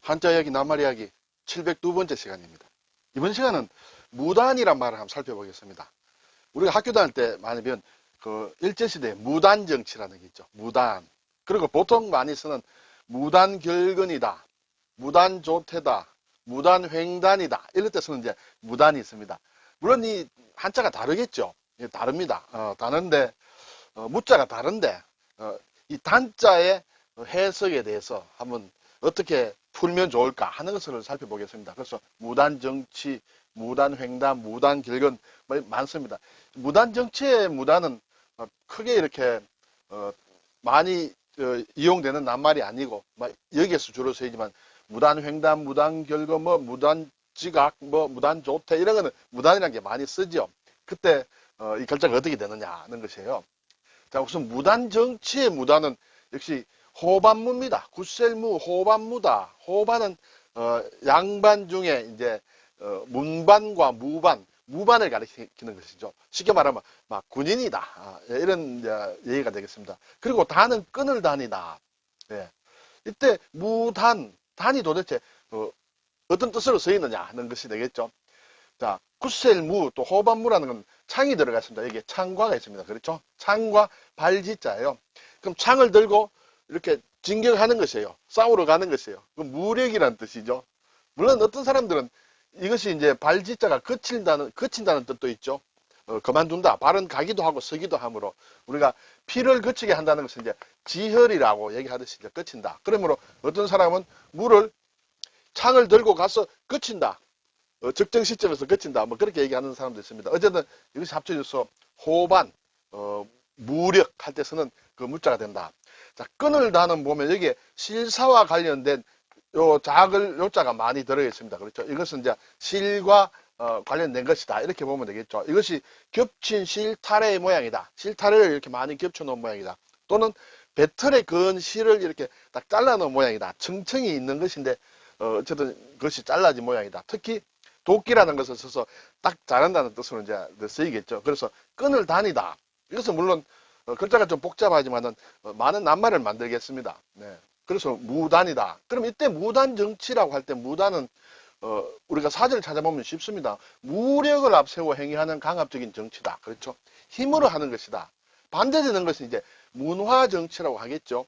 한자 이야기 낱말 이야기 702번째 시간입니다. 이번 시간은 무단이란 말을 한번 살펴보겠습니다. 우리가 학교 다닐 때 많이 배운 그 일제시대에 무단정치라는 게 있죠. 무단. 그리고 보통 많이 쓰는 무단결근이다, 무단조퇴다, 무단횡단이다. 이럴 때 쓰는 이제 무단이 있습니다. 물론 이 한자가 다르겠죠. 다릅니다. 다른데 무자가 다른데 이 단자의 해석에 대해서 한번 어떻게 풀면 좋을까 하는 것을 살펴보겠습니다. 그래서 무단정치, 무단횡단, 무단결근 많습니다. 무단정치의 무단은 크게 이렇게 많이 이용되는 낱말이 아니고 여기에서 주로 쓰이지만 무단횡단, 무단결근, 무단지각, 무단조퇴 이런 거는 무단이라는 게 많이 쓰죠. 그때 이 결자가 어떻게 되느냐 하는 것이에요. 자, 우선 무단정치의 무단은 역시 호반무입니다. 굿셀무, 호반무다. 호반은 양반 중에 이제 문반과 무반을 가리키는 것이죠. 쉽게 말하면 막 군인이다. 이런 얘기가 되겠습니다. 그리고 단은 끈을 단이다. 예. 이때 무단, 단이 도대체 어떤 뜻으로 쓰이느냐 하는 것이 되겠죠. 자, 굿셀무 또 호반무라는 건 창이 들어가 있습니다. 여기에 창과가 있습니다. 그렇죠? 창과 발지자예요. 그럼 창을 들고 이렇게 진격하는 것이에요. 싸우러 가는 것이에요. 그럼 무력이라는 뜻이죠. 물론 어떤 사람들은 이것이 이제 발지자가 그친다는 뜻도 있죠. 그만둔다. 발은 가기도 하고 서기도 하므로 우리가 피를 그치게 한다는 것은 이제 지혈이라고 얘기하듯이 이제 그친다. 그러므로 어떤 사람은 물을 창을 들고 가서 그친다. 적정 시점에서 그친다. 뭐 그렇게 얘기하는 사람도 있습니다. 어쨌든 이것이 합쳐져서 호반, 무력 할 때 쓰는 그 무자가 된다. 자, 끈을 다는 보면 여기에 실사와 관련된 요자가 많이 들어가 있습니다. 그렇죠? 이것은 이제 실과 관련된 것이다. 이렇게 보면 되겠죠. 이것이 겹친 실타래의 모양이다. 실타래를 이렇게 많이 겹쳐 놓은 모양이다. 또는 배틀에 그은 실을 이렇게 딱 잘라 놓은 모양이다. 층층이 있는 것인데 어쨌든 그것이 잘라진 모양이다. 특히 도끼라는 것을 써서 딱 자른다는 뜻으로 이제 쓰이겠죠. 그래서 끈을 다니다. 이것은 물론 글자가 좀 복잡하지만은 많은 낱말을 만들겠습니다. 네. 그래서 무단이다. 그럼 이때 무단정치라고 할 때 무단은 우리가 사전을 찾아보면 쉽습니다. 무력을 앞세워 행위하는 강압적인 정치다. 그렇죠? 힘으로 하는 것이다. 반대되는 것은 이제 문화정치라고 하겠죠.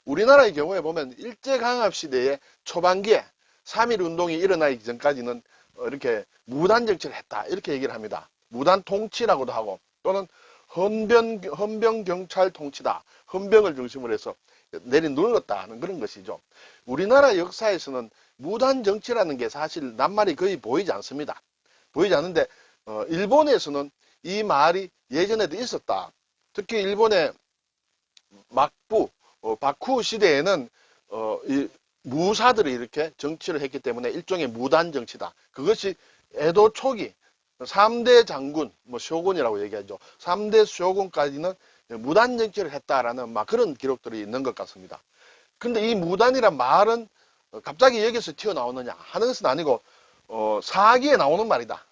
우리나라의 경우에 보면 일제강압시대의 초반기에 3.1운동이 일어나기 전까지는 이렇게 무단정치를 했다. 이렇게 얘기를 합니다. 무단통치라고도 하고 또는 헌병경찰 통치다. 헌병을 중심으로 해서 내리눌렀다 하는 그런 것이죠. 우리나라 역사에서는 무단정치라는 게 사실 낱말이 거의 보이지 않습니다. 보이지 않는데 일본에서는 이 말이 예전에도 있었다. 특히 일본의 막부, 바쿠 시대에는 이 무사들이 이렇게 정치를 했기 때문에 일종의 무단정치다. 그것이 에도 초기 3대 장군, 쇼군이라고 얘기하죠. 3대 쇼군까지는 무단정치를 했다라는 그런 기록들이 있는 것 같습니다. 근데 이 무단이란 말은 갑자기 여기서 튀어나오느냐 하는 것은 아니고 사기에 나오는 말이다.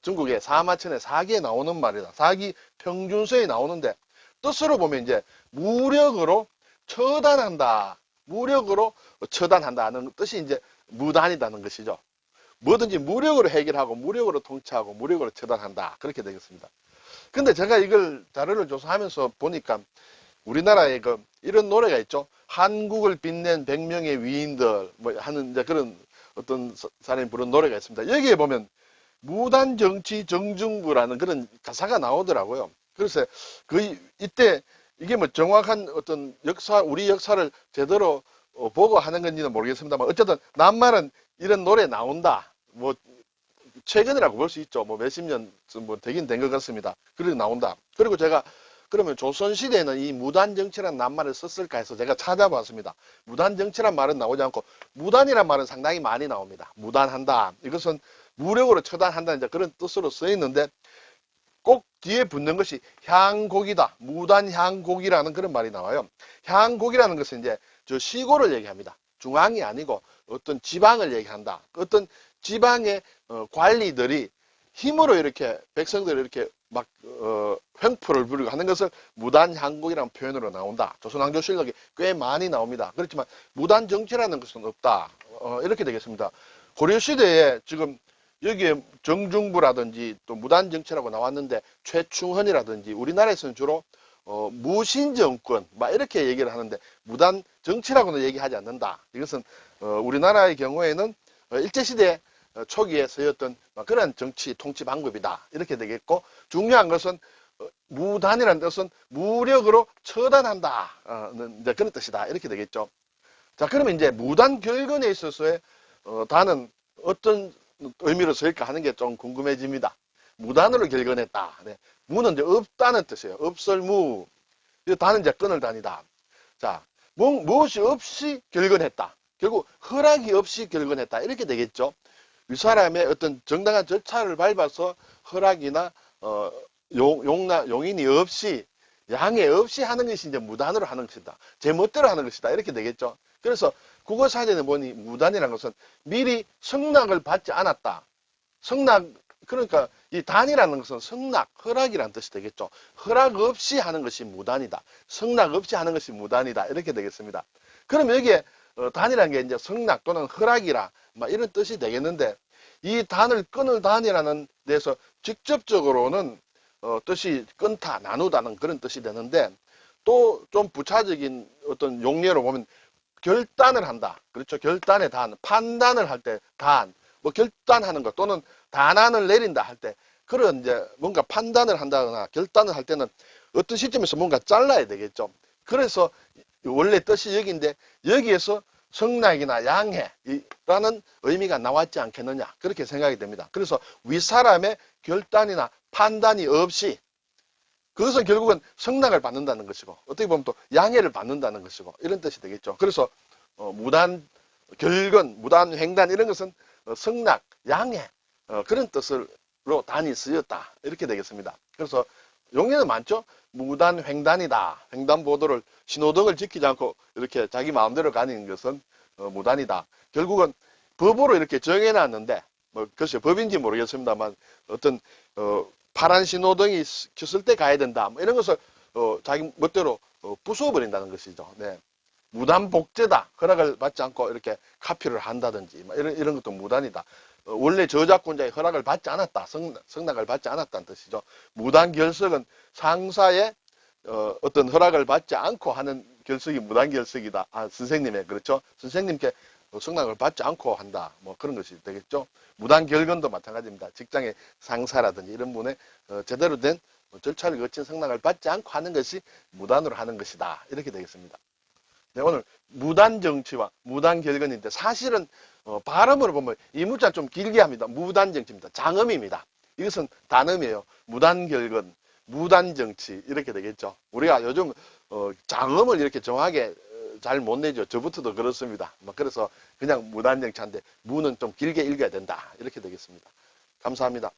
중국의 사마천의 사기에 나오는 말이다. 사기 평준서에 나오는데 뜻으로 보면 이제 무력으로 처단한다. 무력으로 처단한다는 뜻이 이제 무단이라는 것이죠. 뭐든지 무력으로 해결하고 무력으로 통치하고 무력으로 처단한다. 그렇게 되겠습니다. 근데 제가 이걸 자료를 조사하면서 보니까 우리나라에 이런 노래가 있죠. 한국을 빛낸 100명의 위인들 하는 이제 그런 어떤 사람이 부른 노래가 있습니다. 여기에 보면 무단정치 정중부라는 그런 가사가 나오더라고요. 그래서 이때 이게 정확한 어떤 우리 역사를 제대로 보고 하는 건지는 모르겠습니다만 어쨌든 낱말은 이런 노래 나온다. 최근이라고 볼 수 있죠. 몇십 년 되긴 된 것 같습니다. 그리고 나온다. 그리고 제가 그러면 조선시대에는 이 무단정치라는 낱말을 썼을까 해서 제가 찾아봤습니다. 무단정치란 말은 나오지 않고 무단이란 말은 상당히 많이 나옵니다. 무단한다. 이것은 무력으로 처단한다. 이제 그런 뜻으로 쓰여 있는데 꼭 뒤에 붙는 것이 향곡이다. 무단향곡이라는 그런 말이 나와요. 향곡이라는 것은 이제 저 시골을 얘기합니다. 중앙이 아니고 어떤 지방을 얘기한다. 어떤 지방의 관리들이 힘으로 이렇게 백성들을 이렇게 횡포를 부리고 하는 것을 무단향곡이라는 표현으로 나온다. 조선왕조실록에 꽤 많이 나옵니다. 그렇지만 무단정치라는 것은 없다. 이렇게 되겠습니다. 고려시대에 지금 여기에 정중부라든지 또 무단정치라고 나왔는데 최충헌이라든지 우리나라에서는 주로 무신정권 막 이렇게 얘기를 하는데 무단정치라고는 얘기하지 않는다. 이것은 우리나라의 경우에는 일제시대 초기에 쓰였던 그런 정치 통치 방법이다. 이렇게 되겠고, 중요한 것은 무단이라는 뜻은 무력으로 처단한다. 이제 그런 뜻이다. 이렇게 되겠죠. 자, 그러면 이제 무단결근에 있어서의 단은 어떤 의미로 쓰일까 하는 게 좀 궁금해집니다. 무단으로 결근했다. 네. 무는 이제 없다는 뜻이에요. 없설무. 단은 이제 끊을 단이다. 자, 무엇이 없이 결근했다. 결국 허락이 없이 결근했다. 이렇게 되겠죠. 윗사람의 어떤 정당한 절차를 밟아서 허락이나 용인이 없이 양해 없이 하는 것이 이제 무단으로 하는 것이다. 제 멋대로 하는 것이다. 이렇게 되겠죠. 그래서 국어사전에 보니 무단이라는 것은 미리 승낙을 받지 않았다. 승낙, 그러니까 이 단이라는 것은 승낙, 허락이라는 뜻이 되겠죠. 허락 없이 하는 것이 무단이다. 승낙 없이 하는 것이 무단이다. 이렇게 되겠습니다. 그럼 여기에 단이라는 게 이제 승낙 또는 허락이라 막 이런 뜻이 되겠는데, 이 단을 끊을 단이라는 데서 직접적으로는 뜻이 끊다, 나누다는 그런 뜻이 되는데, 또 좀 부차적인 어떤 용례로 보면 결단을 한다. 그렇죠. 결단의 단, 판단을 할 때 단, 뭐 결단하는 것 또는 단안을 내린다 할 때 그런 이제 뭔가 판단을 한다거나 결단을 할 때는 어떤 시점에서 뭔가 잘라야 되겠죠. 그래서 원래 뜻이 여기인데 여기에서 승낙이나 양해라는 의미가 나왔지 않겠느냐 그렇게 생각이 됩니다. 그래서 윗사람의 결단이나 판단이 없이 그것은 결국은 승낙을 받는다는 것이고 어떻게 보면 또 양해를 받는다는 것이고 이런 뜻이 되겠죠. 그래서 무단 결근, 무단 횡단 이런 것은 승낙, 양해 그런 뜻으로 단이 쓰였다 이렇게 되겠습니다. 그래서 용례는 많죠. 무단 횡단이다. 횡단보도를 신호등을 지키지 않고 이렇게 자기 마음대로 가는 것은 무단이다. 결국은 법으로 이렇게 정해놨는데 뭐 글쎄 법인지 모르겠습니다만 어떤 파란 신호등이 켰을 때 가야 된다. 뭐 이런 것을 자기 멋대로 부숴버린다는 것이죠. 네. 무단 복제다. 허락을 받지 않고 이렇게 카피를 한다든지 이런 것도 무단이다. 원래 저작권자의 허락을 받지 않았다. 승낙을 받지 않았다는 뜻이죠. 무단 결석은 상사의 어떤 허락을 받지 않고 하는 결석이 무단 결석이다. 선생님의 그렇죠. 선생님께 승낙을 받지 않고 한다. 뭐 그런 것이 되겠죠. 무단 결근도 마찬가지입니다. 직장의 상사라든지 이런 분의 제대로 된 절차를 거친 승낙을 받지 않고 하는 것이 무단으로 하는 것이다. 이렇게 되겠습니다. 네, 오늘 무단정치와 무단결근인데 사실은 발음으로 보면 이 문자 좀 길게 합니다. 무단정치입니다. 장음입니다. 이것은 단음이에요. 무단결근, 무단정치 이렇게 되겠죠. 우리가 요즘 장음을 이렇게 정확하게 잘 못 내죠. 저부터도 그렇습니다. 그래서 그냥 무단정치한데 무는 좀 길게 읽어야 된다. 이렇게 되겠습니다. 감사합니다.